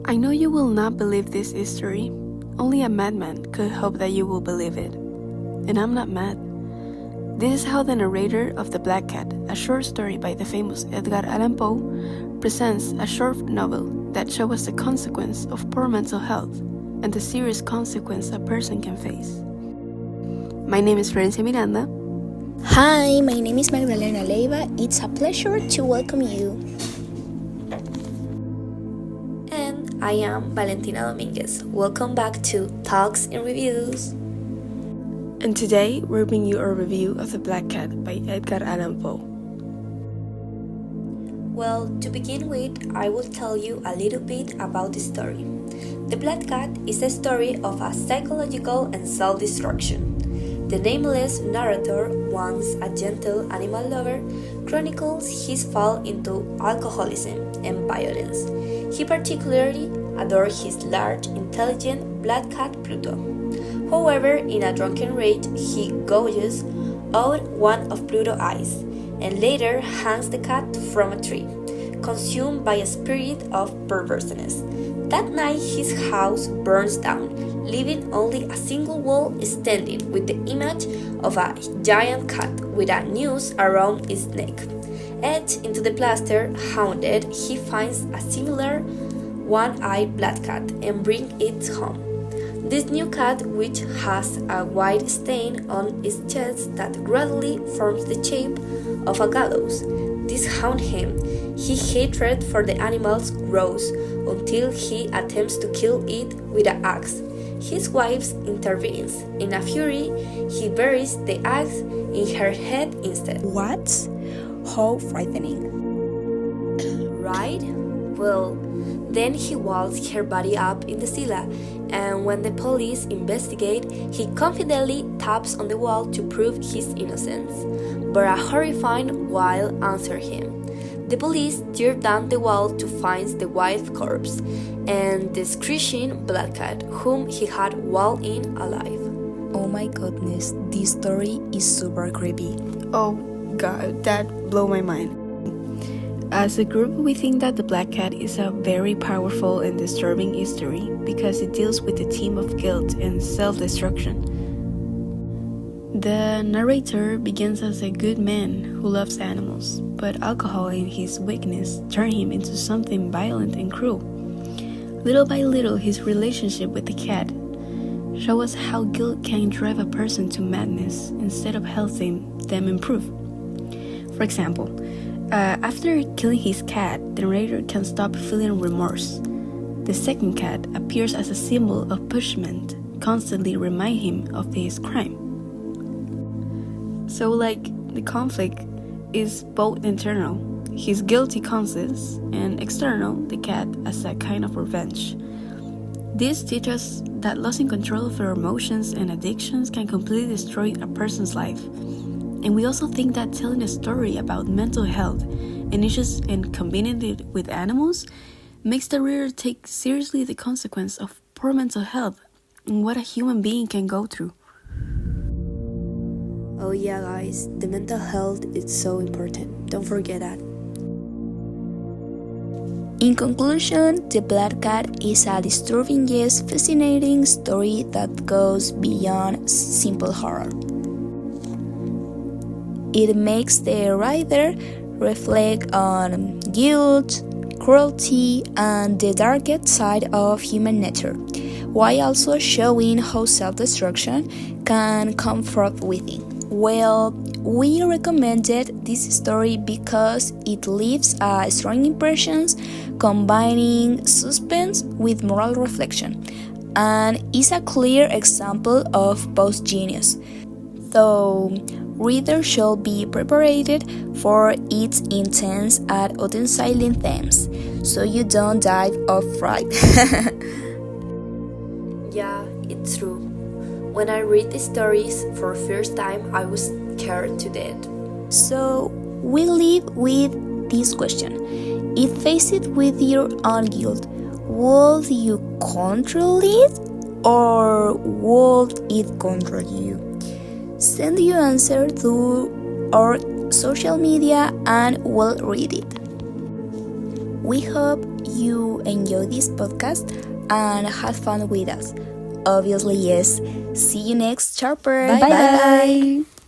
I know you will not believe this history. Only a madman could hope that you will believe it. And I'm not mad. This is how the narrator of The Black Cat, a short story by the famous Edgar Allan Poe, presents a short novel that shows us the consequence of poor mental health and the serious consequence a person can face. My name is Florencia Miranda. Hi, my name is Magdalena Leiva. It's a pleasure to welcome you. And I am Valentina Dominguez. Welcome back to Talks and Reviews. And today we're bringing you a review of The Black Cat by Edgar Allan Poe. Well, to begin with, I will tell you a little bit about the story. The Black Cat is a story of a psychological and self-destruction. The nameless narrator, once a gentle animal lover, chronicles his fall into alcoholism and violence. He particularly adored his large, intelligent black cat Pluto. However, in a drunken rage, he gouges out one of Pluto's eyes, and later hangs the cat from a tree, consumed by a spirit of perverseness. That night, his house burns down, leaving only a single wall standing with the image of a giant cat with a noose around its neck. Etched into the plaster, haunted, he finds a similar one-eyed black cat and brings it home. This new cat, which has a white stain on its chest that gradually forms the shape of a gallows, this haunts him. His hatred for the animals grows until he attempts to kill it with an axe. His wife intervenes. In a fury, he buries the axe in her head instead. What? How frightening. Right? Well, then he walls her body up in the cellar, and when the police investigate, he confidently taps on the wall to prove his innocence. But a horrifying wail answers him. The police tear down the wall to find the wife's corpse and the screeching black cat whom he had walled in alive. Oh my goodness, this story is super creepy. Oh god, that blew my mind. As a group, we think that The Black Cat is a very powerful and disturbing history because it deals with the theme of guilt and self-destruction. The narrator begins as a good man who loves animals, but alcohol and his weakness turn him into something violent and cruel. Little by little, his relationship with the cat shows us how guilt can drive a person to madness instead of helping them improve. For example, after killing his cat, the narrator can stop feeling remorse. The second cat appears as a symbol of punishment, constantly remind him of his crime. So the conflict is both internal, his guilty conscience, and external, the cat, as a kind of revenge. This teaches us that losing control of our emotions and addictions can completely destroy a person's life. And we also think that telling a story about mental health and issues and combining it with animals makes the reader take seriously the consequence of poor mental health and what a human being can go through. Oh yeah guys, the mental health is so important. Don't forget that. In conclusion, The Black Cat is a disturbing yet fascinating story that goes beyond simple horror. It makes the writer reflect on guilt, cruelty, and the darkest side of human nature, while also showing how self-destruction can comfort within. Well, we recommended this story because it leaves a strong impressions, combining suspense with moral reflection, and is a clear example of Poe's genius. Though readers should be prepared for its intense and unsettling themes, so you don't die of fright. Yeah, it's true. When I read the stories for the first time, I was scared to death. So we leave with this question. If faced with your own guilt, would you control it or would it control you? Send your answer to our social media and we'll read it. We hope you enjoy this podcast and have fun with us. Obviously, yes. See you next chapter. Bye bye.